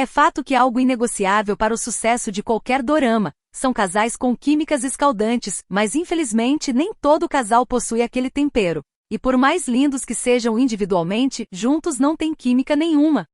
É fato que algo inegociável para o sucesso de qualquer dorama são casais com químicas escaldantes, mas infelizmente nem todo casal possui aquele tempero. E por mais lindos que sejam individualmente, juntos não tem química nenhuma.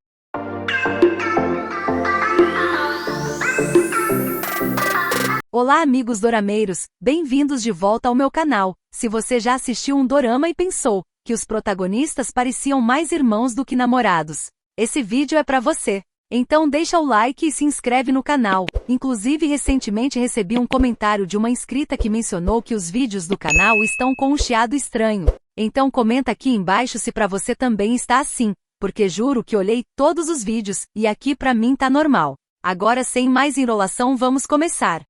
Olá amigos dorameiros, bem-vindos de volta ao meu canal. Se você já assistiu um dorama e pensou que os protagonistas pareciam mais irmãos do que namorados, esse vídeo é pra você. Então deixa o like e se inscreve no canal. Inclusive recentemente recebi um comentário de uma inscrita que mencionou que os vídeos do canal estão com um chiado estranho. Então comenta aqui embaixo se pra você também está assim, porque juro que olhei todos os vídeos e aqui pra mim tá normal. Agora sem mais enrolação vamos começar.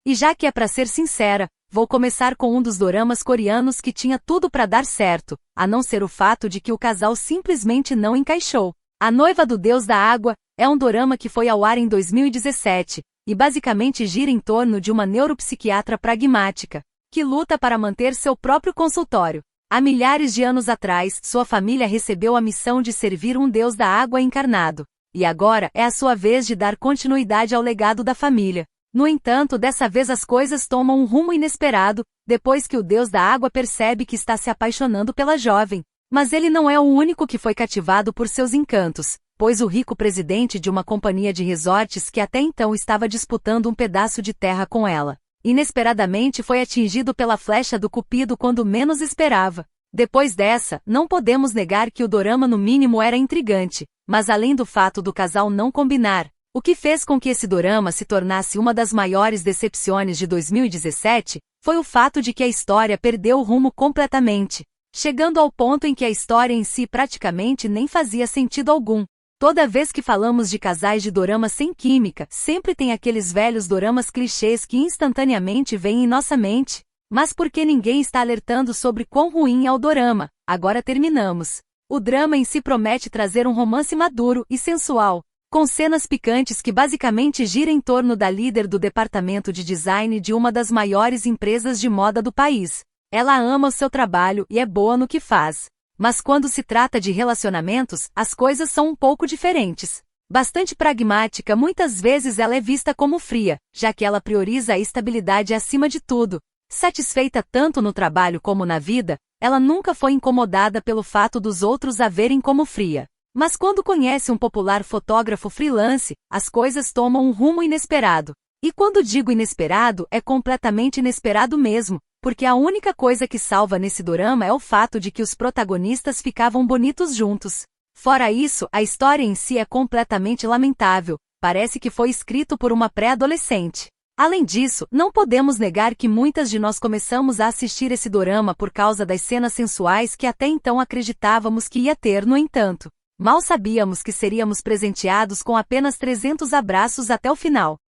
E já que é pra ser sincera, vou começar com um dos doramas coreanos que tinha tudo pra dar certo, a não ser o fato de que o casal simplesmente não encaixou. A Noiva do Deus da Água é um dorama que foi ao ar em 2017, e basicamente gira em torno de uma neuropsiquiatra pragmática, que luta para manter seu próprio consultório. Há milhares de anos atrás, sua família recebeu a missão de servir um deus da água encarnado, e agora é a sua vez de dar continuidade ao legado da família. No entanto, dessa vez as coisas tomam um rumo inesperado, depois que o deus da água percebe que está se apaixonando pela jovem. Mas ele não é o único que foi cativado por seus encantos, pois o rico presidente de uma companhia de resorts que até então estava disputando um pedaço de terra com ela, inesperadamente foi atingido pela flecha do Cupido quando menos esperava. Depois dessa, não podemos negar que o dorama no mínimo era intrigante, mas além do fato do casal não combinar, o que fez com que esse dorama se tornasse uma das maiores decepções de 2017, foi o fato de que a história perdeu o rumo completamente, chegando ao ponto em que a história em si praticamente nem fazia sentido algum. Toda vez que falamos de casais de dorama sem química, sempre tem aqueles velhos doramas clichês que instantaneamente vêm em nossa mente. Mas por que ninguém está alertando sobre quão ruim é o dorama? Agora terminamos. O drama em si promete trazer um romance maduro e sensual, com cenas picantes que basicamente gira em torno da líder do departamento de design de uma das maiores empresas de moda do país. Ela ama o seu trabalho e é boa no que faz. Mas quando se trata de relacionamentos, as coisas são um pouco diferentes. Bastante pragmática, muitas vezes ela é vista como fria, já que ela prioriza a estabilidade acima de tudo. Satisfeita tanto no trabalho como na vida, ela nunca foi incomodada pelo fato dos outros a verem como fria. Mas quando conhece um popular fotógrafo freelance, as coisas tomam um rumo inesperado. E quando digo inesperado, é completamente inesperado mesmo, porque a única coisa que salva nesse dorama é o fato de que os protagonistas ficavam bonitos juntos. Fora isso, a história em si é completamente lamentável, parece que foi escrito por uma pré-adolescente. Além disso, não podemos negar que muitas de nós começamos a assistir esse dorama por causa das cenas sensuais que até então acreditávamos que ia ter. No entanto, mal sabíamos que seríamos presenteados com apenas 300 abraços até o final.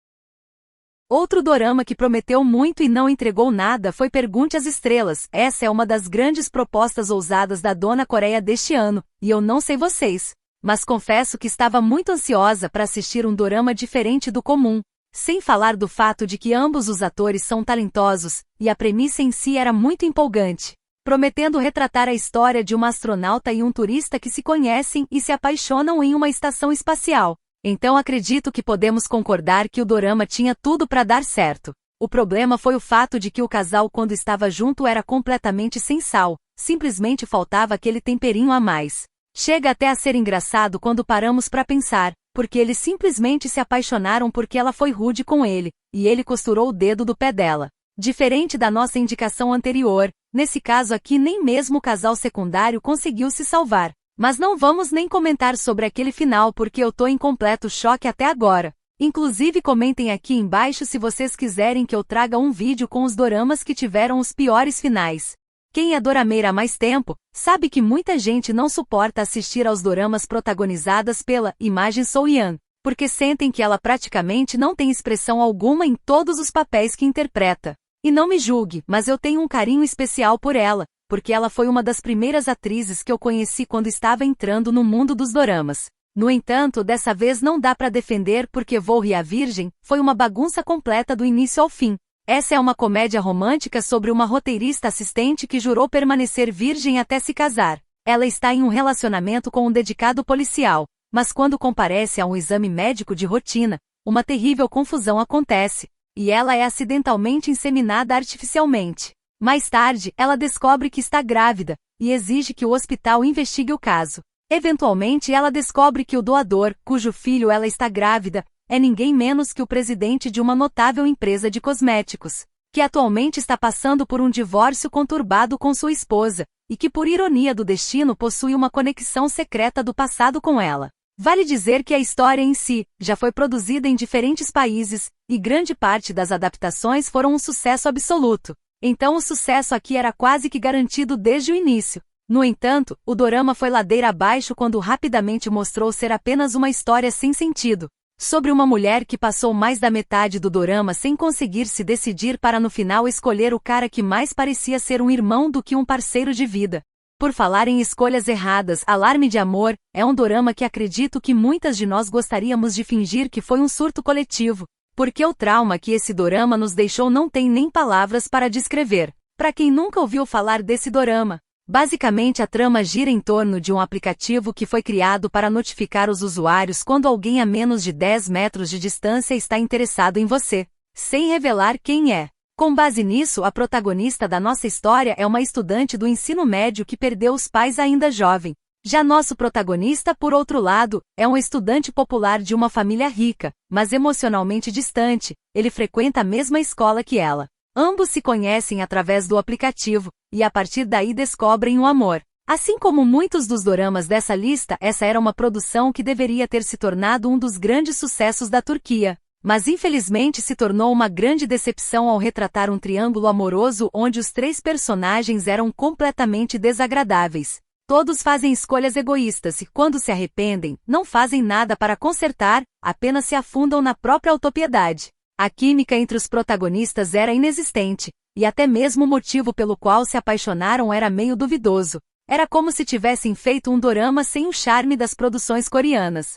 Outro dorama que prometeu muito e não entregou nada foi Pergunte às Estrelas. Essa é uma das grandes propostas ousadas da Dona Coreia deste ano, e eu não sei vocês, mas confesso que estava muito ansiosa para assistir um dorama diferente do comum, sem falar do fato de que ambos os atores são talentosos, e a premissa em si era muito empolgante, prometendo retratar a história de uma astronauta e um turista que se conhecem e se apaixonam em uma estação espacial. Então acredito que podemos concordar que o dorama tinha tudo para dar certo. O problema foi o fato de que o casal quando estava junto era completamente sem sal, simplesmente faltava aquele temperinho a mais. Chega até a ser engraçado quando paramos para pensar, porque eles simplesmente se apaixonaram porque ela foi rude com ele, e ele costurou o dedo do pé dela. Diferente da nossa indicação anterior, nesse caso aqui nem mesmo o casal secundário conseguiu se salvar. Mas não vamos nem comentar sobre aquele final porque eu tô em completo choque até agora. Inclusive comentem aqui embaixo se vocês quiserem que eu traga um vídeo com os doramas que tiveram os piores finais. Quem é dorameira há mais tempo, sabe que muita gente não suporta assistir aos doramas protagonizadas pela Imagem So-yeon, porque sentem que ela praticamente não tem expressão alguma em todos os papéis que interpreta. E não me julgue, mas eu tenho um carinho especial por ela, porque ela foi uma das primeiras atrizes que eu conheci quando estava entrando no mundo dos doramas. No entanto, dessa vez não dá pra defender porque Volry a Virgem foi uma bagunça completa do início ao fim. Essa é uma comédia romântica sobre uma roteirista assistente que jurou permanecer virgem até se casar. Ela está em um relacionamento com um dedicado policial, Mas quando comparece a um exame médico de rotina, uma terrível confusão acontece, e ela é acidentalmente inseminada artificialmente. Mais tarde, ela descobre que está grávida, e exige que o hospital investigue o caso. Eventualmente ela descobre que o doador, cujo filho ela está grávida, é ninguém menos que o presidente de uma notável empresa de cosméticos, que atualmente está passando por um divórcio conturbado com sua esposa, e que por ironia do destino possui uma conexão secreta do passado com ela. Vale dizer que a história em si já foi produzida em diferentes países, e grande parte das adaptações foram um sucesso absoluto. Então o sucesso aqui era quase que garantido desde o início. No entanto, o dorama foi ladeira abaixo quando rapidamente mostrou ser apenas uma história sem sentido, sobre uma mulher que passou mais da metade do dorama sem conseguir se decidir para no final escolher o cara que mais parecia ser um irmão do que um parceiro de vida. Por falar em escolhas erradas, Alarme de Amor é um dorama que acredito que muitas de nós gostaríamos de fingir que foi um surto coletivo, porque o trauma que esse dorama nos deixou não tem nem palavras para descrever. Para quem nunca ouviu falar desse dorama, basicamente a trama gira em torno de um aplicativo que foi criado para notificar os usuários quando alguém a menos de 10 metros de distância está interessado em você, sem revelar quem é. Com base nisso, a protagonista da nossa história é uma estudante do ensino médio que perdeu os pais ainda jovem. Já nosso protagonista, por outro lado, é um estudante popular de uma família rica, mas emocionalmente distante. Ele frequenta a mesma escola que ela. Ambos se conhecem através do aplicativo, e a partir daí descobrem o amor. Assim como muitos dos doramas dessa lista, essa era uma produção que deveria ter se tornado um dos grandes sucessos da Turquia, mas infelizmente se tornou uma grande decepção ao retratar um triângulo amoroso onde os 3 personagens eram completamente desagradáveis. Todos fazem escolhas egoístas e, quando se arrependem, não fazem nada para consertar, apenas se afundam na própria autopiedade. A química entre os protagonistas era inexistente, e até mesmo o motivo pelo qual se apaixonaram era meio duvidoso. Era como se tivessem feito um dorama sem o charme das produções coreanas.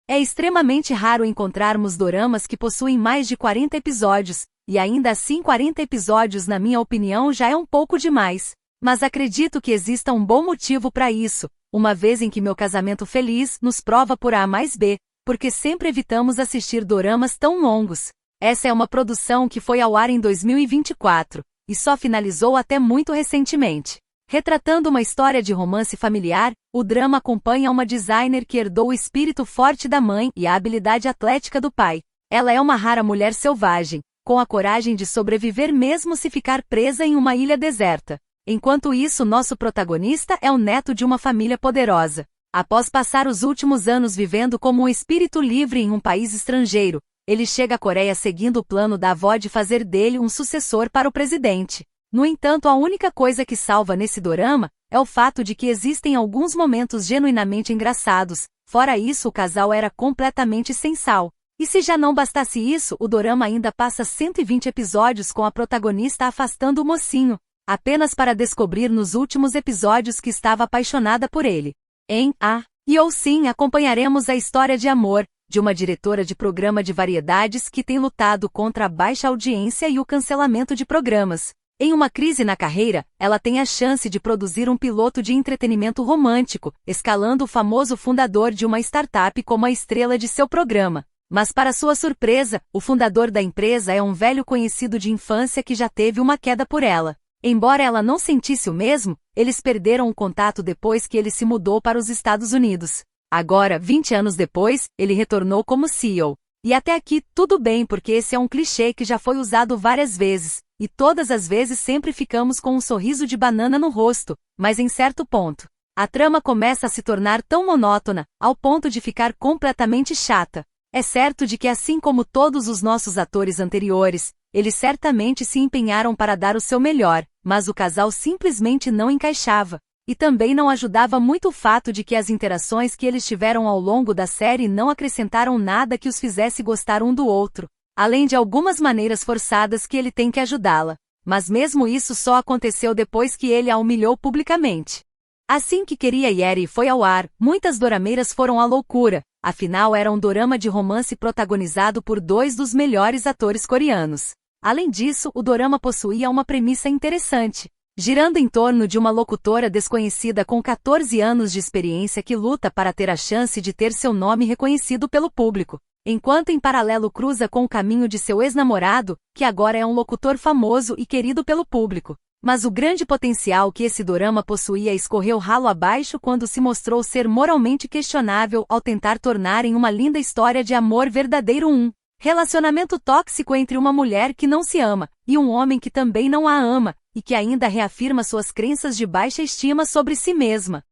É extremamente raro encontrarmos doramas que possuem mais de 40 episódios, e ainda assim 40 episódios na minha opinião já é um pouco demais. Mas acredito que exista um bom motivo para isso, uma vez em que Meu Casamento Feliz nos prova por A mais B, porque sempre evitamos assistir doramas tão longos. Essa é uma produção que foi ao ar em 2024, e só finalizou até muito recentemente. Retratando uma história de romance familiar, o drama acompanha uma designer que herdou o espírito forte da mãe e a habilidade atlética do pai. Ela é uma rara mulher selvagem, com a coragem de sobreviver mesmo se ficar presa em uma ilha deserta. Enquanto isso, nosso protagonista é o neto de uma família poderosa. Após passar os últimos anos vivendo como um espírito livre em um país estrangeiro, ele chega à Coreia seguindo o plano da avó de fazer dele um sucessor para o presidente. No entanto, a única coisa que salva nesse dorama é o fato de que existem alguns momentos genuinamente engraçados. Fora isso, o casal era completamente sem sal. E se já não bastasse isso, o dorama ainda passa 120 episódios com a protagonista afastando o mocinho, apenas para descobrir nos últimos episódios que estava apaixonada por ele. Em A e ou Sim, acompanharemos a história de amor de uma diretora de programa de variedades que tem lutado contra a baixa audiência e o cancelamento de programas. Em uma crise na carreira, ela tem a chance de produzir um piloto de entretenimento romântico, escalando o famoso fundador de uma startup como a estrela de seu programa. Mas para sua surpresa, o fundador da empresa é um velho conhecido de infância que já teve uma queda por ela. Embora ela não sentisse o mesmo, eles perderam o contato depois que ele se mudou para os Estados Unidos. Agora, 20 anos depois, ele retornou como CEO. E até aqui, tudo bem porque esse é um clichê que já foi usado várias vezes. E todas as vezes sempre ficamos com um sorriso de banana no rosto, mas em certo ponto, a trama começa a se tornar tão monótona, ao ponto de ficar completamente chata. É certo de que assim como todos os nossos atores anteriores, eles certamente se empenharam para dar o seu melhor, mas o casal simplesmente não encaixava. E também não ajudava muito o fato de que as interações que eles tiveram ao longo da série não acrescentaram nada que os fizesse gostar um do outro. Além de algumas maneiras forçadas que ele tem que ajudá-la. Mas mesmo isso só aconteceu depois que ele a humilhou publicamente. Assim que Queria Yeri foi ao ar, muitas dorameiras foram à loucura, afinal era um dorama de romance protagonizado por 2 dos melhores atores coreanos. Além disso, o dorama possuía uma premissa interessante. girando em torno de uma locutora desconhecida com 14 anos de experiência que luta para ter a chance de ter seu nome reconhecido pelo público, enquanto em paralelo cruza com o caminho de seu ex-namorado, que agora é um locutor famoso e querido pelo público. Mas o grande potencial que esse dorama possuía escorreu ralo abaixo quando se mostrou ser moralmente questionável ao tentar tornar em uma linda história de amor verdadeiro um relacionamento tóxico entre uma mulher que não se ama e um homem que também não a ama, e que ainda reafirma suas crenças de baixa estima sobre si mesma.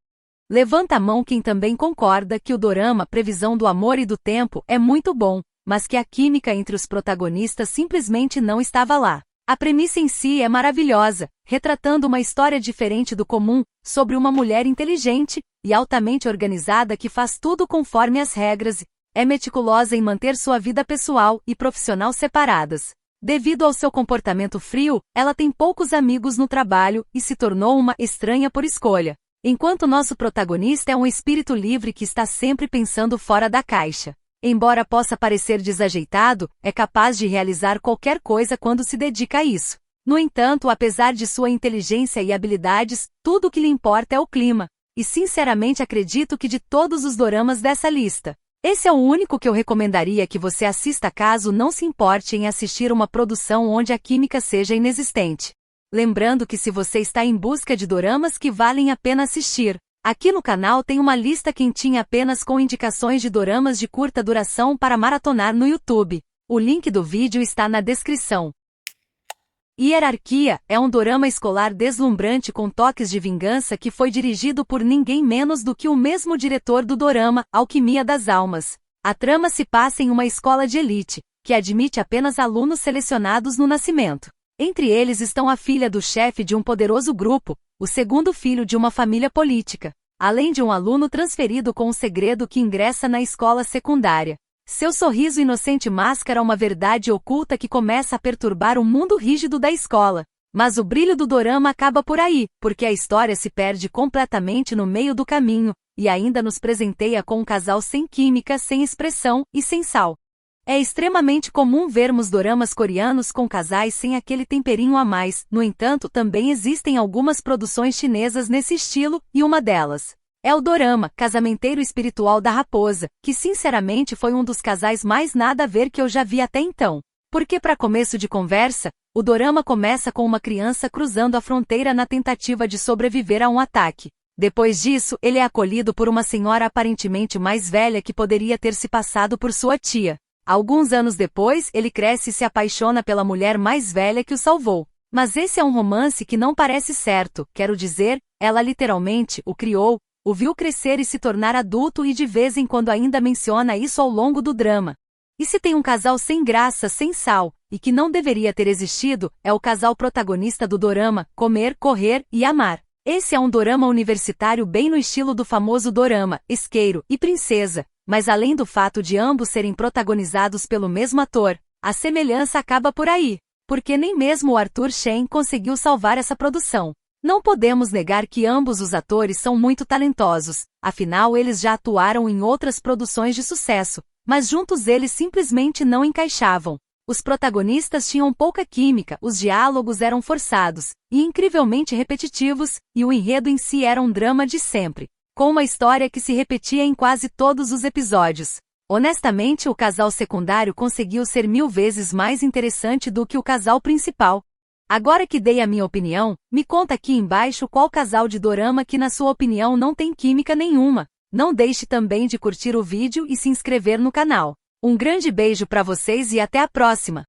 Levanta a mão quem também concorda que o dorama Previsão do Amor e do Tempo é muito bom, mas que a química entre os protagonistas simplesmente não estava lá. A premissa em si é maravilhosa, retratando uma história diferente do comum, sobre uma mulher inteligente e altamente organizada que faz tudo conforme as regras e é meticulosa em manter sua vida pessoal e profissional separadas. Devido ao seu comportamento frio, ela tem poucos amigos no trabalho e se tornou uma estranha por escolha, enquanto nosso protagonista é um espírito livre que está sempre pensando fora da caixa. Embora possa parecer desajeitado, é capaz de realizar qualquer coisa quando se dedica a isso. No entanto, apesar de sua inteligência e habilidades, tudo o que lhe importa é o clima. E sinceramente acredito que de todos os doramas dessa lista, esse é o único que eu recomendaria que você assista caso não se importe em assistir uma produção onde a química seja inexistente. Lembrando que se você está em busca de doramas que valem a pena assistir, aqui no canal tem uma lista quentinha apenas com indicações de doramas de curta duração para maratonar no YouTube. O link do vídeo está na descrição. Hierarquia é um dorama escolar deslumbrante com toques de vingança que foi dirigido por ninguém menos do que o mesmo diretor do dorama Alquimia das Almas. A trama se passa em uma escola de elite, que admite apenas alunos selecionados no nascimento. Entre eles estão a filha do chefe de um poderoso grupo, o segundo filho de uma família política, além de um aluno transferido com um segredo que ingressa na escola secundária. Seu sorriso inocente mascara uma verdade oculta que começa a perturbar o mundo rígido da escola. Mas o brilho do dorama acaba por aí, porque a história se perde completamente no meio do caminho, e ainda nos presenteia com um casal sem química, sem expressão e sem sal. É extremamente comum vermos doramas coreanos com casais sem aquele temperinho a mais, no entanto também existem algumas produções chinesas nesse estilo, e uma delas é o dorama Casamenteiro Espiritual da Raposa, que sinceramente foi um dos casais mais nada a ver que eu já vi até então. Porque para começo de conversa, o dorama começa com uma criança cruzando a fronteira na tentativa de sobreviver a um ataque. Depois disso, ele é acolhido por uma senhora aparentemente mais velha que poderia ter se passado por sua tia. Alguns anos depois, ele cresce e se apaixona pela mulher mais velha que o salvou. Mas esse é um romance que não parece certo, quero dizer, ela literalmente o criou, o viu crescer e se tornar adulto e de vez em quando ainda menciona isso ao longo do drama. E se tem um casal sem graça, sem sal, e que não deveria ter existido, é o casal protagonista do dorama Comer, Correr e Amar. Esse é um dorama universitário bem no estilo do famoso dorama Isqueiro e Princesa, mas além do fato de ambos serem protagonizados pelo mesmo ator, a semelhança acaba por aí, porque nem mesmo o Arthur Shen conseguiu salvar essa produção. Não podemos negar que ambos os atores são muito talentosos, afinal eles já atuaram em outras produções de sucesso, mas juntos eles simplesmente não encaixavam. Os protagonistas tinham pouca química, os diálogos eram forçados e incrivelmente repetitivos, e o enredo em si era um drama de sempre, com uma história que se repetia em quase todos os episódios. Honestamente, o casal secundário conseguiu ser 1000 vezes mais interessante do que o casal principal. Agora que dei a minha opinião, me conta aqui embaixo qual casal de dorama que na sua opinião não tem química nenhuma. Não deixe também de curtir o vídeo e se inscrever no canal. Um grande beijo pra vocês e até a próxima!